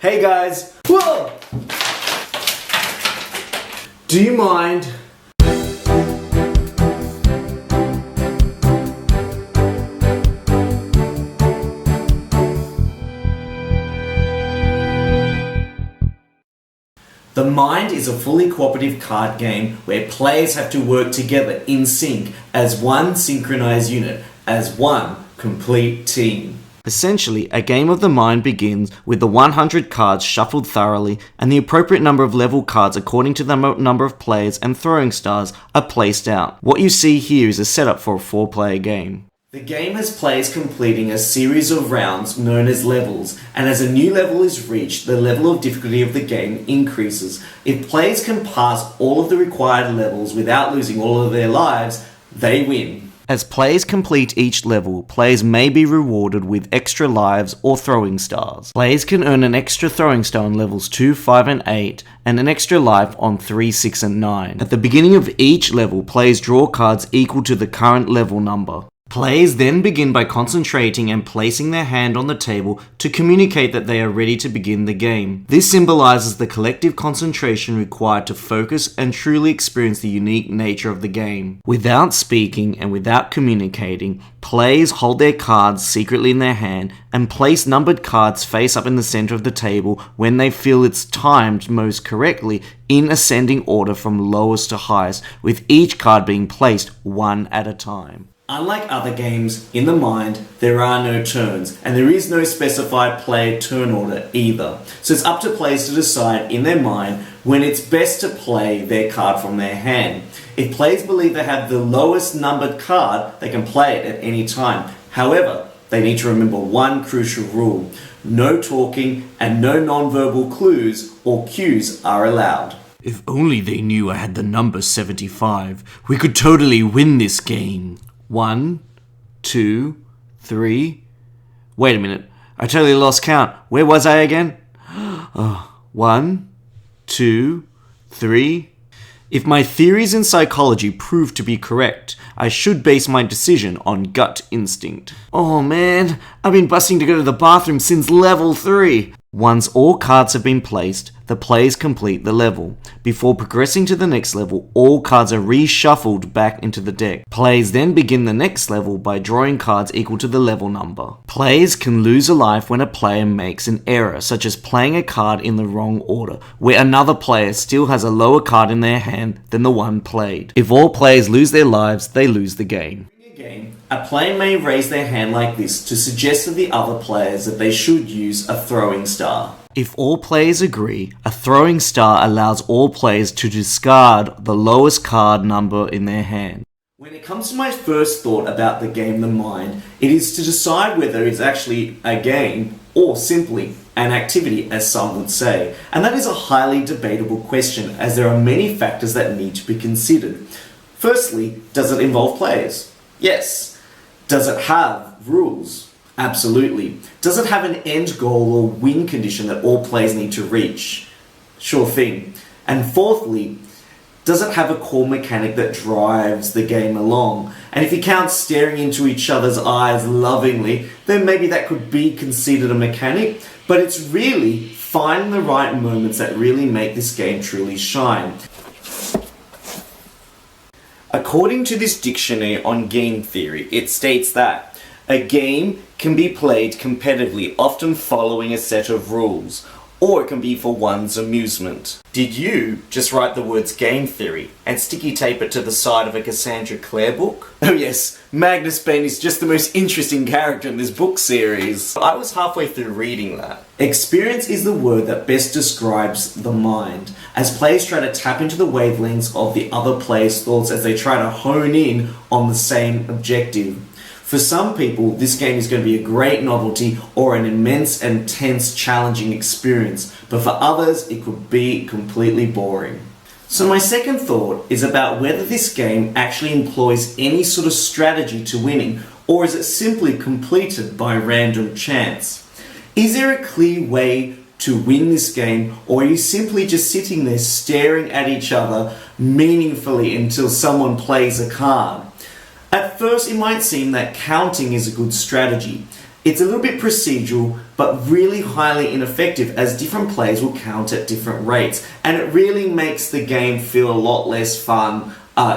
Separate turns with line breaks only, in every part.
Hey guys! Whoa! Do you mind? The Mind is a fully cooperative card game where players have to work together in sync as one synchronized unit, as one complete team. Essentially, a game of the mind begins with the 100 cards shuffled thoroughly and the appropriate number of level cards according to the number of players and throwing stars are placed out. What you see here is a setup for a 4-player game. The game has players completing a series of rounds known as levels, and as a new level is reached, the level of difficulty of the game increases. If players can pass all of the required levels without losing all of their lives, they win. As players complete each level, players may be rewarded with extra lives or throwing stars. Players can earn an extra throwing star on levels 2, 5 and 8, and an extra life on 3, 6 and 9. At the beginning of each level, players draw cards equal to the current level number. Players then begin by concentrating and placing their hand on the table to communicate that they are ready to begin the game. This symbolizes the collective concentration required to focus and truly experience the unique nature of the game. Without speaking and without communicating, players hold their cards secretly in their hand and place numbered cards face up in the center of the table when they feel it's timed most correctly in ascending order from lowest to highest, with each card being placed one at a time. Unlike other games, in the Mind, there are no turns, and there is no specified player turn order either. So it's up to players to decide in their mind when it's best to play their card from their hand. If players believe they have the lowest numbered card, they can play it at any time. However, they need to remember one crucial rule. No talking and no non-verbal clues or cues are allowed. If only they knew I had the number 75, we could totally win this game. 1, 2, 3. Wait a minute. I totally lost count. Where was I again? 1, 2, 3. If my theories in psychology prove to be correct, I should base my decision on gut instinct. Oh man, I've been busting to go to the bathroom since level 3. Once all cards have been placed, the players complete the level. Before progressing to the next level, all cards are reshuffled back into the deck. Players then begin the next level by drawing cards equal to the level number. Players can lose a life when a player makes an error, such as playing a card in the wrong order, where another player still has a lower card in their hand than the one played. If all players lose their lives, they lose the game. A player may raise their hand like this to suggest to the other players that they should use a throwing star. If all players agree, a throwing star allows all players to discard the lowest card number in their hand. When it comes to my first thought about the game The Mind, it is to decide whether it's actually a game or simply an activity, as some would say. And that is a highly debatable question, as there are many factors that need to be considered. Firstly, does it involve players? Yes. Does it have rules? Absolutely. Does it have an end goal or win condition that all players need to reach? Sure thing. And fourthly, does it have a core mechanic that drives the game along? And if you count staring into each other's eyes lovingly, then maybe that could be considered a mechanic, but it's really finding the right moments that really make this game truly shine. According to this dictionary on game theory, it states that a game can be played competitively, often following a set of rules, or it can be for one's amusement. Did you just write the words game theory and sticky tape it to the side of a Cassandra Clare book? Oh yes, Magnus Bane is just the most interesting character in this book series. I was halfway through reading that. Experience is the word that best describes the mind, as players try to tap into the wavelengths of the other player's thoughts as they try to hone in on the same objective. For some people, this game is going to be a great novelty or an immense and tense, challenging experience, but for others, it could be completely boring. So my second thought is about whether this game actually employs any sort of strategy to winning, or is it simply completed by random chance? Is there a clear way to win this game, or are you simply just sitting there staring at each other meaningfully until someone plays a card? At first, it might seem that counting is a good strategy, It's a little bit procedural, but really highly ineffective as different players will count at different rates. And it really makes the game feel a lot less fun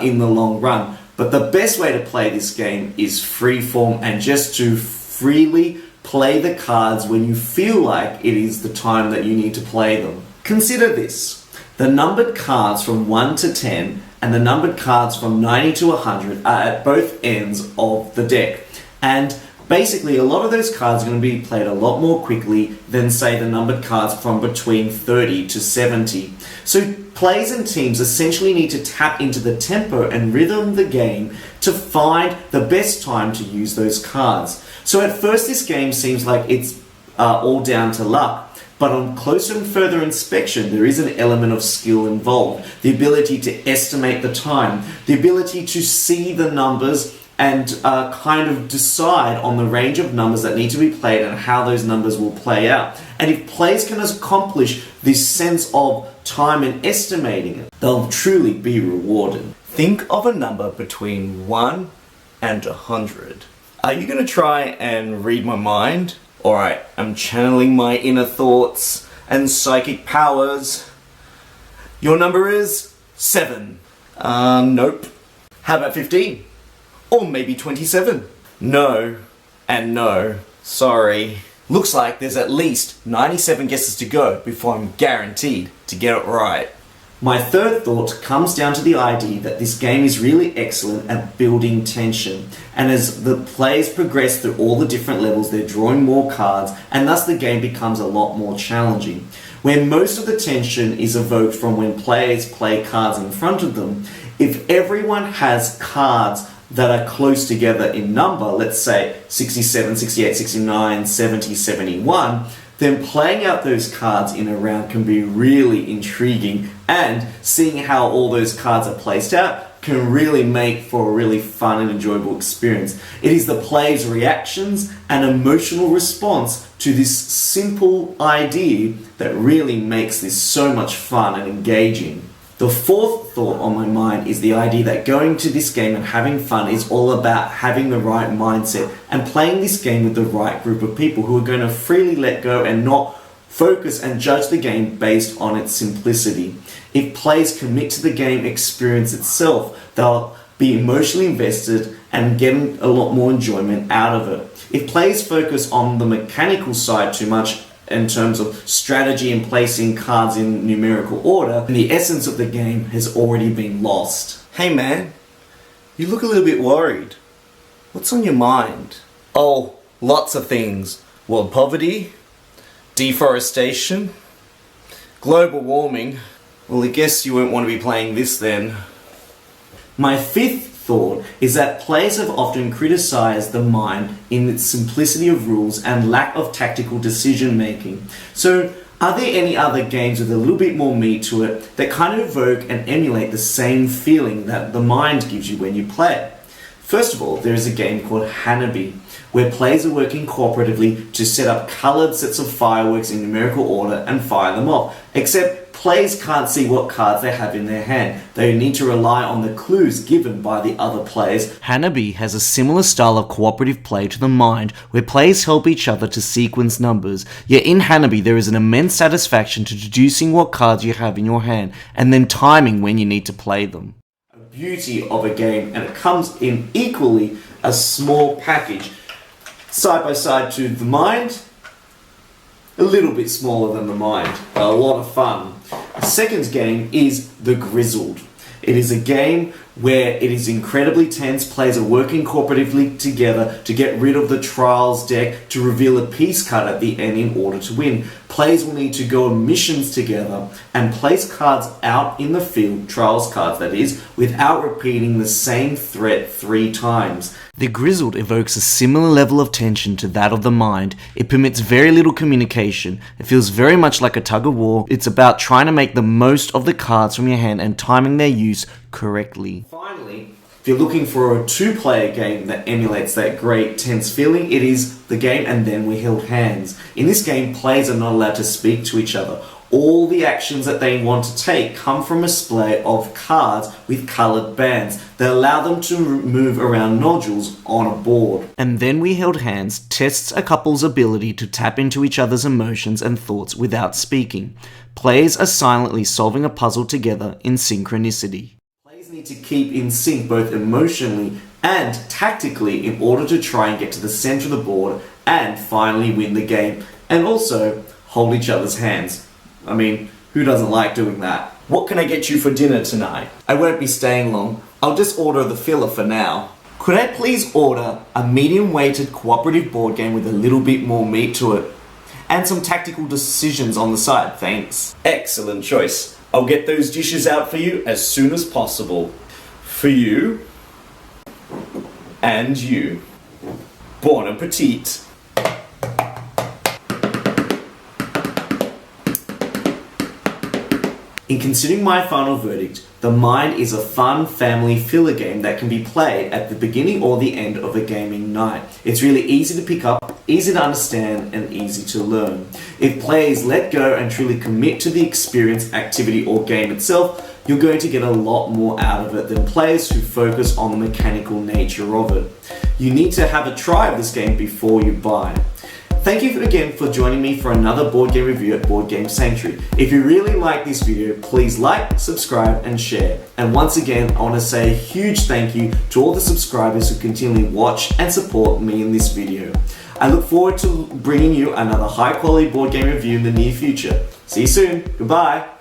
in the long run. But the best way to play this game is freeform and just to freely play the cards when you feel like it is the time that you need to play them. Consider this. The numbered cards from 1 to 10 and the numbered cards from 90 to 100 are at both ends of the deck. And basically, a lot of those cards are going to be played a lot more quickly than, say, the numbered cards from between 30 to 70. So players and teams essentially need to tap into the tempo and rhythm of the game to find the best time to use those cards. So at first this game seems like it's all down to luck, but on closer and further inspection there is an element of skill involved. The ability to estimate the time, the ability to see the numbers and kind of decide on the range of numbers that need to be played and how those numbers will play out. And if players can accomplish this sense of time and estimating it, they'll truly be rewarded. Think of a number between 1 and 100. Are you going to try and read my mind? Alright, I'm channeling my inner thoughts and psychic powers. Your number is 7. Nope. How about 15? Or maybe 27. No, and no. Sorry. Looks like there's at least 97 guesses to go before I'm guaranteed to get it right. My third thought comes down to the idea that this game is really excellent at building tension. And as the players progress through all the different levels, they're drawing more cards, and thus the game becomes a lot more challenging. Where most of the tension is evoked from when players play cards in front of them, if everyone has cards that are close together in number, let's say 67, 68, 69, 70, 71, then playing out those cards in a round can be really intriguing, and seeing how all those cards are placed out can really make for a really fun and enjoyable experience. It is the player's reactions and emotional response to this simple idea that really makes this so much fun and engaging. The fourth thought on my mind is the idea that going to this game and having fun is all about having the right mindset and playing this game with the right group of people who are going to freely let go and not focus and judge the game based on its simplicity. If players commit to the game experience itself, they'll be emotionally invested and get a lot more enjoyment out of it. If players focus on the mechanical side too much, in terms of strategy and placing cards in numerical order, and the essence of the game has already been lost. Hey man, you look a little bit worried. What's on your mind? Oh, lots of things. World poverty, deforestation, global warming. Well, I guess you won't want to be playing this then. My fifth thought is that players have often criticized the mind in its simplicity of rules and lack of tactical decision making. So, are there any other games with a little bit more meat to it that kind of evoke and emulate the same feeling that the mind gives you when you play it? First of all, there is a game called Hanabi, where players are working cooperatively to set up coloured sets of fireworks in numerical order and fire them off, except players can't see what cards they have in their hand. They need to rely on the clues given by the other players. Hanabi has a similar style of cooperative play to the mind, where players help each other to sequence numbers. Yet in Hanabi there is an immense satisfaction to deducing what cards you have in your hand, and then timing when you need to play them. A beauty of a game, and it comes in equally a small package. Side by side to the mind, a little bit smaller than the mind, but a lot of fun. The second game is The Grizzled. It is a game where it is incredibly tense. Players are working cooperatively together to get rid of the Trials deck to reveal a peace card at the end in order to win. Players will need to go on missions together and place cards out in the field, Trials cards that is, without repeating the same threat 3 times. The Grizzled evokes a similar level of tension to that of the mind. It permits very little communication. It feels very much like a tug of war. It's about trying to make the most of the cards from your hand and timing their use correctly. Finally, if you're looking for a 2-player game that emulates that great tense feeling, it is the game And Then We Held Hands. In this game, players are not allowed to speak to each other. All the actions that they want to take come from a display of cards with coloured bands that allow them to move around nodules on a board. And Then We Held Hands tests a couple's ability to tap into each other's emotions and thoughts without speaking. Players are silently solving a puzzle together in synchronicity. Players need to keep in sync both emotionally and tactically in order to try and get to the centre of the board and finally win the game, and also hold each other's hands. I mean, who doesn't like doing that? What can I get you for dinner tonight? I won't be staying long. I'll just order the filler for now. Could I please order a medium-weighted cooperative board game with a little bit more meat to it? And some tactical decisions on the side, thanks. Excellent choice. I'll get those dishes out for you as soon as possible. For you. And you. Bon appetit. In considering my final verdict, The Mind is a fun family filler game that can be played at the beginning or the end of a gaming night. It's really easy to pick up, easy to understand, and easy to learn. If players let go and truly commit to the experience, activity, or game itself, you're going to get a lot more out of it than players who focus on the mechanical nature of it. You need to have a try of this game before you buy it. Thank you again for joining me for another board game review at Board Game Sanctuary. If you really like this video, please like, subscribe, and share. And once again, I want to say a huge thank you to all the subscribers who continually watch and support me in this video. I look forward to bringing you another high quality board game review in the near future. See you soon. Goodbye.